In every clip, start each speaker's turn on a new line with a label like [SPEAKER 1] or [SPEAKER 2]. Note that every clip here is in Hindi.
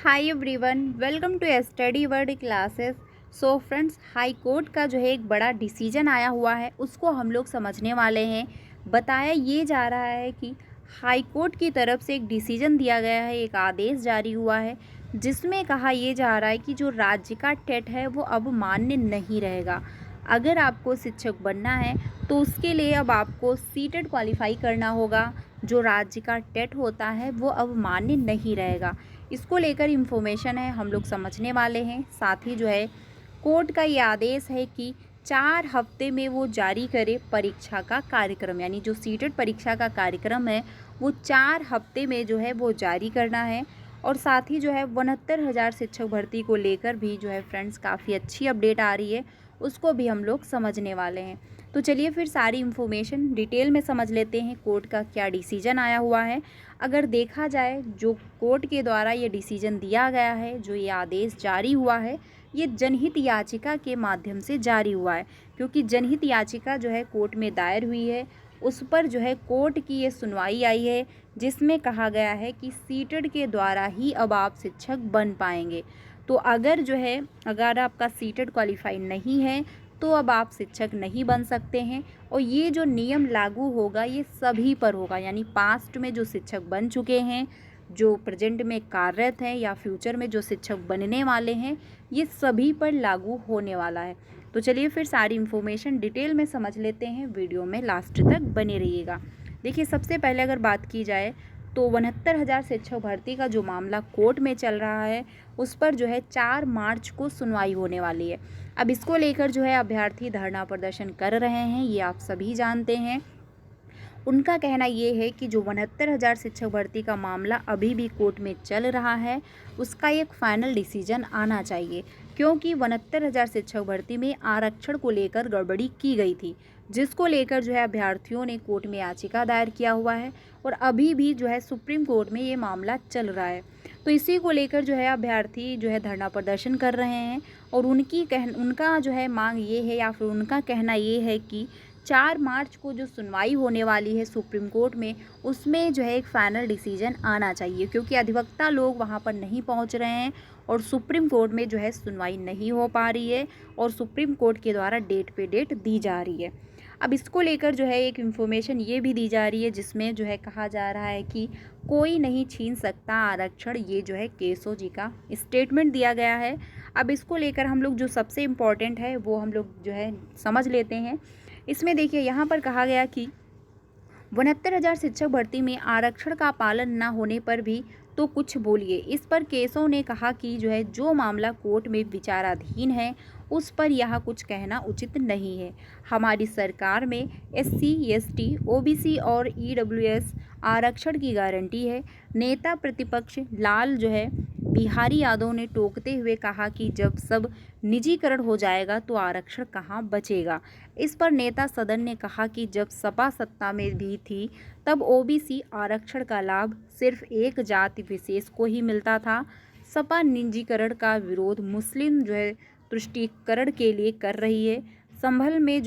[SPEAKER 1] Hi everyone, welcome to study word classes. So friends, high court का जो है एक बड़ा डिसीजन आया हुआ है, उसको हम लोग समझने वाले हैं। बताया ये जा रहा है कि हाई कोर्ट की तरफ से एक डिसीजन दिया गया है, एक आदेश जारी हुआ है, जिसमें कहा ये जा रहा है कि जो राज्य का टेट है वो अब मान्य नहीं रहेगा। अगर आपको शिक्षक बनना है तो उसके लिए अब आपको सीटेट क्वालिफाई करना होगा। जो राज्य का टेट होता है वो अब मान्य नहीं रहेगा। इसको लेकर इन्फॉर्मेशन है, हम लोग समझने वाले हैं। साथ ही जो है कोर्ट का ये आदेश है कि 4 हफ्ते में वो जारी करे परीक्षा का कार्यक्रम, यानी जो सीटेट परीक्षा का कार्यक्रम है वो 4 हफ्ते में जो है वो जारी करना है। और साथ ही जो है 69,000 शिक्षक भर्ती को लेकर भी जो है फ्रेंड्स काफ़ी अच्छी अपडेट आ रही है, उसको भी हम लोग समझने वाले हैं। तो चलिए फिर सारी इन्फॉर्मेशन डिटेल में समझ लेते हैं, कोर्ट का क्या डिसीजन आया हुआ है। अगर देखा जाए, जो कोर्ट के द्वारा ये डिसीजन दिया गया है, जो ये आदेश जारी हुआ है, ये जनहित याचिका के माध्यम से जारी हुआ है। क्योंकि जनहित याचिका जो है कोर्ट में दायर हुई है, उस पर जो है कोर्ट की ये सुनवाई आई है, जिसमें कहा गया है कि सीटेट के द्वारा ही अब आप शिक्षक बन पाएंगे। तो अगर आपका सीटेट क्वालिफाई नहीं है तो अब आप शिक्षक नहीं बन सकते हैं। और ये जो नियम लागू होगा ये सभी पर होगा, यानी पास्ट में जो शिक्षक बन चुके हैं, जो प्रेजेंट में कार्यरत हैं या फ्यूचर में जो शिक्षक बनने वाले हैं, ये सभी पर लागू होने वाला है। तो चलिए फिर सारी इन्फॉर्मेशन डिटेल में समझ लेते हैं, वीडियो में लास्ट तक बने रहिएगा। देखिए, सबसे पहले अगर बात की जाए तो 69,000 शिक्षक भर्ती का जो मामला कोर्ट में चल रहा है, उस पर जो है 4 मार्च को सुनवाई होने वाली है। अब इसको लेकर जो है अभ्यर्थी धरना प्रदर्शन कर रहे हैं, ये आप सभी जानते हैं। उनका कहना ये है कि जो 69,000 शिक्षक भर्ती का मामला अभी भी कोर्ट में चल रहा है, उसका एक फाइनल डिसीजन आना चाहिए। क्योंकि 69,000 शिक्षक भर्ती में आरक्षण को लेकर गड़बड़ी की गई थी, जिसको लेकर जो है अभ्यर्थियों ने कोर्ट में याचिका दायर किया हुआ है। और अभी भी जो है सुप्रीम कोर्ट में ये मामला चल रहा है। तो इसी को लेकर जो है अभ्यर्थी जो है धरना प्रदर्शन कर रहे हैं। और उनका जो है मांग ये है, या फिर उनका कहना ये है कि 4 मार्च को जो सुनवाई होने वाली है सुप्रीम कोर्ट में, उसमें जो है एक फाइनल डिसीजन आना चाहिए। क्योंकि अधिवक्ता लोग वहां पर नहीं पहुंच रहे हैं और सुप्रीम कोर्ट में जो है सुनवाई नहीं हो पा रही है, और सुप्रीम कोर्ट के द्वारा डेट पे डेट दी जा रही है। अब इसको लेकर जो है एक इन्फॉर्मेशन ये भी दी जा रही है, जिसमें जो है कहा जा रहा है कि कोई नहीं छीन सकता आरक्षण, ये जो है केशव जी का स्टेटमेंट दिया गया है। अब इसको लेकर हम लोग जो सबसे इम्पॉर्टेंट है वो हम लोग जो है समझ लेते हैं। इसमें देखिए, यहाँ पर कहा गया कि 69,000 शिक्षक भर्ती में आरक्षण का पालन न होने पर भी तो कुछ बोलिए। इस पर केशव ने कहा कि जो मामला कोर्ट में विचाराधीन है, उस पर यह कुछ कहना उचित नहीं है। हमारी सरकार में SC, ST, OBC और EWS आरक्षण की गारंटी है। नेता प्रतिपक्ष लाल बिहारी यादव ने टोकते हुए कहा कि जब सब निजीकरण हो जाएगा तो आरक्षण कहाँ बचेगा। इस पर नेता सदन ने कहा कि जब सपा सत्ता में भी थी, तब OBC आरक्षण का लाभ सिर्फ एक जाति विशेष को ही मिलता था। सपा निजीकरण का विरोध मुस्लिम तुष्टीकरण के लिए कर रही है। संभल में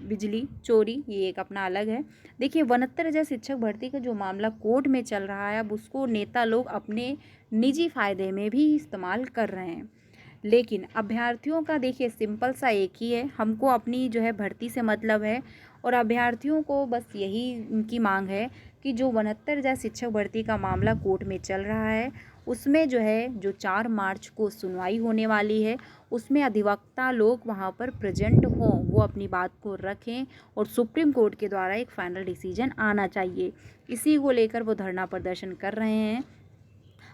[SPEAKER 1] बिजली चोरी, ये एक अपना अलग है। देखिए, 69,000 शिक्षक भर्ती का जो मामला कोर्ट में चल रहा है, अब उसको नेता लोग अपने निजी फायदे में भी इस्तेमाल कर रहे हैं। लेकिन अभ्यर्थियों का देखिए सिंपल सा एक ही है, हमको अपनी भर्ती से मतलब है। और अभ्यर्थियों को बस यही उनकी मांग है कि जो 69,000 शिक्षक भर्ती का मामला कोर्ट में चल रहा है, उसमें जो 4 मार्च को सुनवाई होने वाली है, उसमें अधिवक्ता लोग वहाँ पर प्रेजेंट हों, वो अपनी बात को रखें और सुप्रीम कोर्ट के द्वारा एक फाइनल डिसीजन आना चाहिए। इसी को लेकर वो धरना प्रदर्शन कर रहे हैं।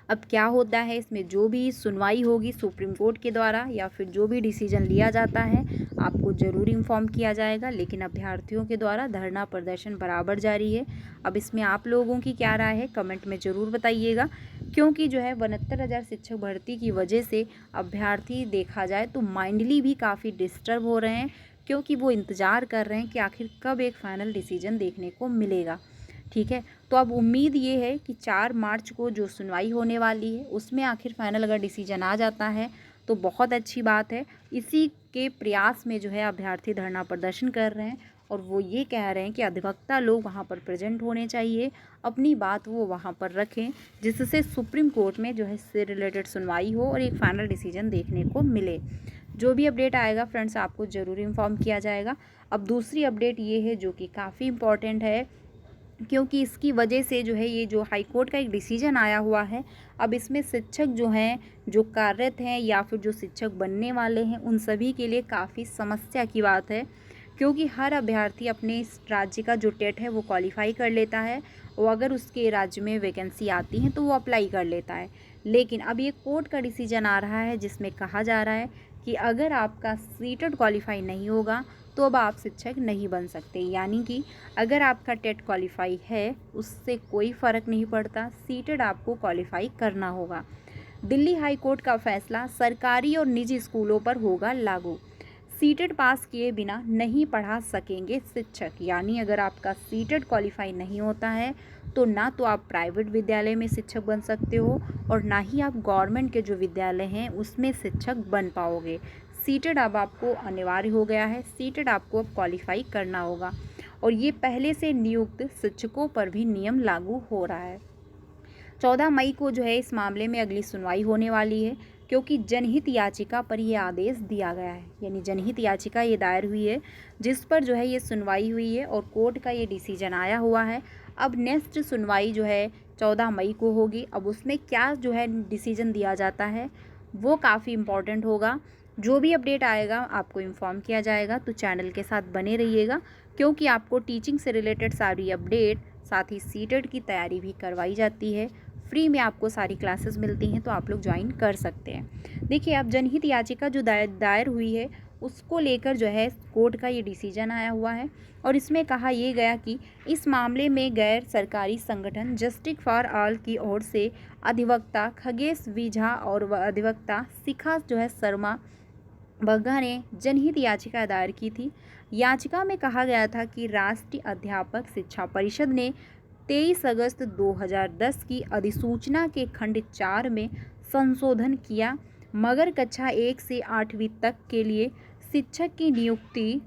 [SPEAKER 1] अब क्या होता है इसमें, जो भी सुनवाई होगी सुप्रीम कोर्ट के द्वारा या फिर जो भी डिसीजन लिया जाता है, आपको ज़रूर इन्फॉर्म किया जाएगा। लेकिन अभ्यर्थियों के द्वारा धरना प्रदर्शन बराबर जारी है। अब इसमें आप लोगों की क्या राय है, कमेंट में ज़रूर बताइएगा। क्योंकि 69,000 शिक्षक भर्ती की वजह से अभ्यर्थी देखा जाए तो माइंडली भी काफ़ी डिस्टर्ब हो रहे हैं, क्योंकि वो इंतज़ार कर रहे हैं कि आखिर कब एक फ़ाइनल डिसीजन देखने को मिलेगा। ठीक है, तो अब उम्मीद ये है कि 4 मार्च को जो सुनवाई होने वाली है, उसमें आखिर फाइनल अगर डिसीजन आ जाता है तो बहुत अच्छी बात है। इसी के प्रयास में अभ्यर्थी धरना प्रदर्शन कर रहे हैं और वो ये कह रहे हैं कि अधिवक्ता लोग वहाँ पर प्रेजेंट होने चाहिए, अपनी बात वो वहाँ पर रखें, जिससे सुप्रीम कोर्ट में जो है इससे रिलेटेड सुनवाई हो और एक फाइनल डिसीजन देखने को मिले। जो भी अपडेट आएगा फ्रेंड्स आपको ज़रूर इन्फॉर्म किया जाएगा। अब दूसरी अपडेट ये है जो कि काफ़ी इम्पॉर्टेंट है, क्योंकि इसकी वजह से जो है ये जो हाई कोर्ट का एक डिसीजन आया हुआ है, अब इसमें शिक्षक जो हैं, जो कार्यरत हैं या फिर जो शिक्षक बनने वाले हैं, उन सभी के लिए काफ़ी समस्या की बात है। क्योंकि हर अभ्यर्थी अपने इस राज्य का जो टेट है वो क्वालिफाई कर लेता है और अगर उसके राज्य में वैकेंसी आती है तो वो अप्लाई कर लेता है। लेकिन अब ये कोर्ट का डिसीजन आ रहा है जिसमें कहा जा रहा है कि अगर आपका सीटेट क्वालिफाई नहीं होगा तो अब आप शिक्षक नहीं बन सकते। यानी कि अगर आपका टेट क्वालिफाई है उससे कोई फ़र्क नहीं पड़ता, सीटेट आपको क्वालिफाई करना होगा। दिल्ली हाई कोर्ट का फैसला सरकारी और निजी स्कूलों पर होगा लागू। सीटेट पास किए बिना नहीं पढ़ा सकेंगे शिक्षक। यानी अगर आपका सीटेट क्वालिफाई नहीं होता है तो ना तो आप प्राइवेट विद्यालय में शिक्षक बन सकते हो और ना ही आप गवर्नमेंट के जो विद्यालय हैं उसमें शिक्षक बन पाओगे। सीटेट अब आपको अनिवार्य हो गया है, सीटेट आपको अब क्वालिफाई करना होगा और ये पहले से नियुक्त शिक्षकों पर भी नियम लागू हो रहा है। 14 मई को जो है इस मामले में अगली सुनवाई होने वाली है, क्योंकि जनहित याचिका पर यह आदेश दिया गया है। यानी जनहित याचिका ये दायर हुई है जिस पर जो है ये सुनवाई हुई है और कोर्ट का ये डिसीजन आया हुआ है। अब नेक्स्ट सुनवाई जो है 14 मई को होगी। अब उसमें क्या जो है डिसीजन दिया जाता है वो काफ़ी इम्पॉर्टेंट होगा। जो भी अपडेट आएगा आपको इन्फॉर्म किया जाएगा, तो चैनल के साथ बने रहिएगा, क्योंकि आपको टीचिंग से रिलेटेड सारी अपडेट, साथ ही सीटेट की तैयारी भी करवाई जाती है। फ्री में आपको सारी क्लासेस मिलती हैं, तो आप लोग ज्वाइन कर सकते हैं। देखिए, अब जनहित याचिका जो दायर हुई है उसको लेकर जो है कोर्ट का ये डिसीजन आया हुआ है और इसमें कहा यह गया कि इस मामले में गैर सरकारी संगठन जस्टिस फॉर ऑल की ओर से अधिवक्ता खगेश वी झा और अधिवक्ता शिखा जो है शर्मा बग्गा ने जनहित याचिका दायर की थी। याचिका में कहा गया था कि राष्ट्रीय अध्यापक शिक्षा परिषद ने 23 अगस्त 2010 की अधिसूचना के खंड 4 में संशोधन किया, मगर कक्षा 1 से 8वीं तक के लिए शिक्षक की नियुक्ति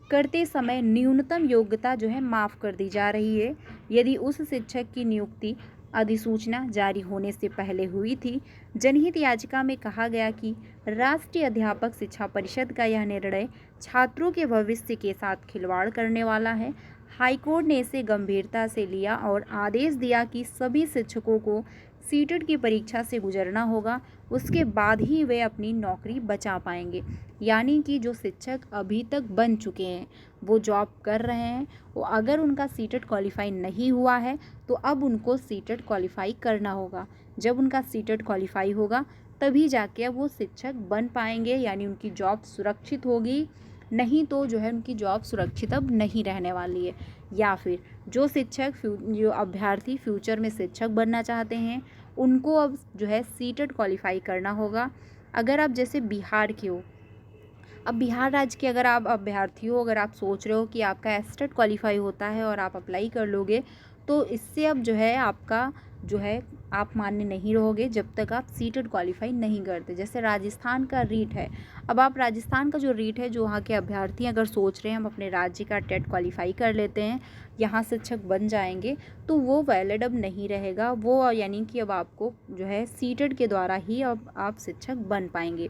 [SPEAKER 1] करते समय न्यूनतम योग्यता जो है माफ़ कर दी जा रही है। यदि उस शिक्षक की नियुक्ति अधिसूचना जारी होने से पहले हुई थी। जनहित याचिका में कहा गया कि राष्ट्रीय अध्यापक शिक्षा परिषद का यह निर्णय छात्रों के भविष्य के साथ खिलवाड़ करने वाला है। हाईकोर्ट ने इसे गंभीरता से लिया और आदेश दिया कि सभी शिक्षकों को सीटेट की परीक्षा से गुजरना होगा, उसके बाद ही वे अपनी नौकरी बचा पाएंगे। यानी कि जो शिक्षक अभी तक बन चुके हैं, वो जॉब कर रहे हैं, वो अगर उनका सीटेट क्वालिफाई नहीं हुआ है तो अब उनको सीटेट क्वालिफाई करना होगा। जब उनका सीटेट क्वालिफाई होगा तभी जाके वो शिक्षक बन पाएंगे, यानी उनकी जॉब सुरक्षित होगी। नहीं तो जो है उनकी जॉब सुरक्षित अब नहीं रहने वाली है। या फिर जो जो अभ्यर्थी फ्यूचर में शिक्षक बनना चाहते हैं उनको अब जो है सीटेट क्वालिफाई करना होगा। अगर आप जैसे बिहार के हो, अब बिहार राज्य के अगर आप अभ्यर्थी हो, अगर आप सोच रहे हो कि आपका एस्टेट क्वालिफाई होता है और आप अप्लाई कर लोगे, तो इससे अब जो है आपका जो है आप मान्य नहीं रहोगे जब तक आप सीटेट क्वालिफाई नहीं करते। जैसे राजस्थान का रीट है, अब आप राजस्थान का जो रीट है, जो वहाँ के अभ्यर्थी अगर सोच रहे हैं हम अपने राज्य का टेट क्वालिफाई कर लेते हैं, यहाँ शिक्षक बन जाएंगे, तो वो वैलिड अब नहीं रहेगा वो। यानी कि अब आपको जो है सीटेट के द्वारा ही अब आप शिक्षक बन पाएंगे।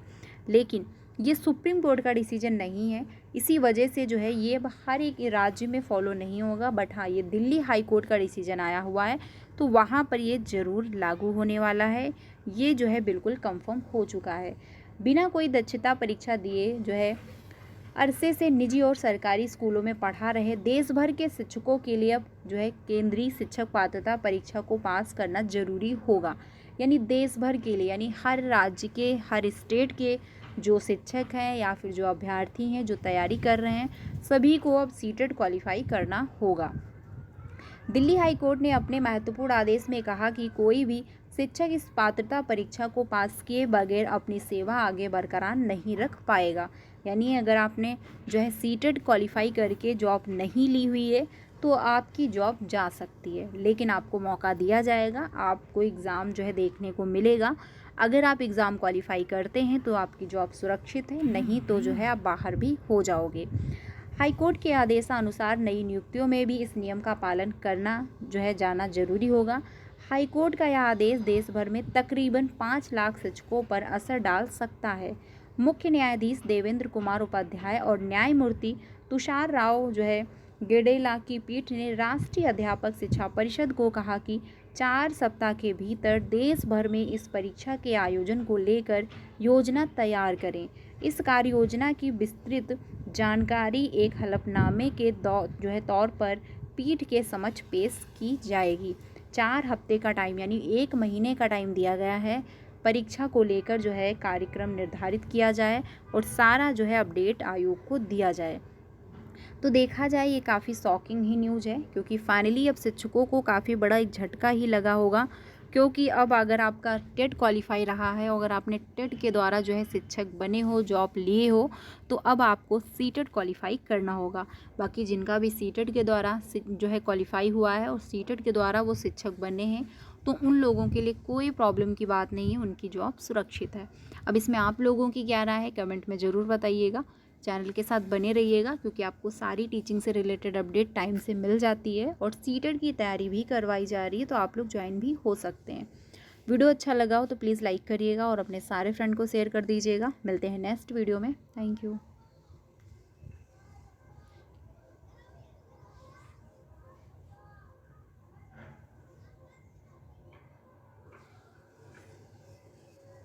[SPEAKER 1] लेकिन ये सुप्रीम कोर्ट का डिसीजन नहीं है, इसी वजह से जो है ये हर एक राज्य में फॉलो नहीं होगा। बट हाँ, ये दिल्ली हाई कोर्ट का डिसीजन आया हुआ है तो वहाँ पर ये ज़रूर लागू होने वाला है। ये जो है बिल्कुल कंफर्म हो चुका है। बिना कोई दक्षता परीक्षा दिए जो है अरसे से निजी और सरकारी स्कूलों में पढ़ा रहे देश भर के शिक्षकों के लिए अब जो है केंद्रीय शिक्षक पात्रता परीक्षा को पास करना ज़रूरी होगा। यानी देश भर के लिए, यानी हर राज्य के, हर स्टेट के जो शिक्षक हैं या फिर जो अभ्यर्थी हैं जो तैयारी कर रहे हैं, सभी को अब सीटेट क्वालिफाई करना होगा। दिल्ली हाई कोर्ट ने अपने महत्वपूर्ण आदेश में कहा कि कोई भी शिक्षक इस पात्रता परीक्षा को पास किए बगैर अपनी सेवा आगे बरकरार नहीं रख पाएगा। यानी अगर आपने जो है सीटेट क्वालिफाई करके जॉब नहीं ली हुई है तो आपकी जॉब जा सकती है, लेकिन आपको मौका दिया जाएगा, आपको एग्ज़ाम जो है देखने को मिलेगा। अगर आप एग्ज़ाम क्वालिफाई करते हैं तो आपकी जॉब सुरक्षित है, नहीं तो जो है आप बाहर भी हो जाओगे। हाईकोर्ट के आदेशानुसार नई नियुक्तियों में भी इस नियम का पालन करना जाना जरूरी होगा। हाईकोर्ट का यह आदेश देश भर में तकरीबन 5 लाख शिक्षकों पर असर डाल सकता है। मुख्य न्यायाधीश देवेंद्र कुमार उपाध्याय और न्यायमूर्ति तुषार राव गेडेला की पीठ ने राष्ट्रीय अध्यापक शिक्षा परिषद को कहा कि 4 सप्ताह के भीतर देश भर में इस परीक्षा के आयोजन को लेकर योजना तैयार करें। इस कार्य योजना की विस्तृत जानकारी एक हलफनामे के तौर पर पीठ के समक्ष पेश की जाएगी। 4 हफ्ते का टाइम यानी 1 महीने का टाइम दिया गया है। परीक्षा को लेकर कार्यक्रम निर्धारित किया जाए और सारा अपडेट आयोग को दिया जाए। तो देखा जाए ये काफ़ी शॉकिंग ही न्यूज़ है, क्योंकि फाइनली अब शिक्षकों को काफ़ी बड़ा एक झटका ही लगा होगा। क्योंकि अब अगर आपका टेट क्वालिफाई रहा है, अगर आपने टेट के द्वारा शिक्षक बने हो, जॉब लिए हो, तो अब आपको सीटेट क्वालिफाई करना होगा। बाकी जिनका भी सीटेट के द्वारा क्वालिफाई हुआ है और सीटेट के द्वारा वो शिक्षक बने हैं, तो उन लोगों के लिए कोई प्रॉब्लम की बात नहीं है, उनकी जॉब सुरक्षित है। अब इसमें आप लोगों की क्या राय है, कमेंट में ज़रूर बताइएगा। चैनल के साथ बने रहिएगा, क्योंकि आपको सारी टीचिंग से रिलेटेड अपडेट टाइम से मिल जाती है और सीटेट की तैयारी भी करवाई जा रही है, तो आप लोग ज्वाइन भी हो सकते हैं। वीडियो अच्छा लगा हो तो प्लीज़ लाइक करिएगा और अपने सारे फ्रेंड को शेयर कर दीजिएगा। मिलते हैं नेक्स्ट वीडियो में। Thank you.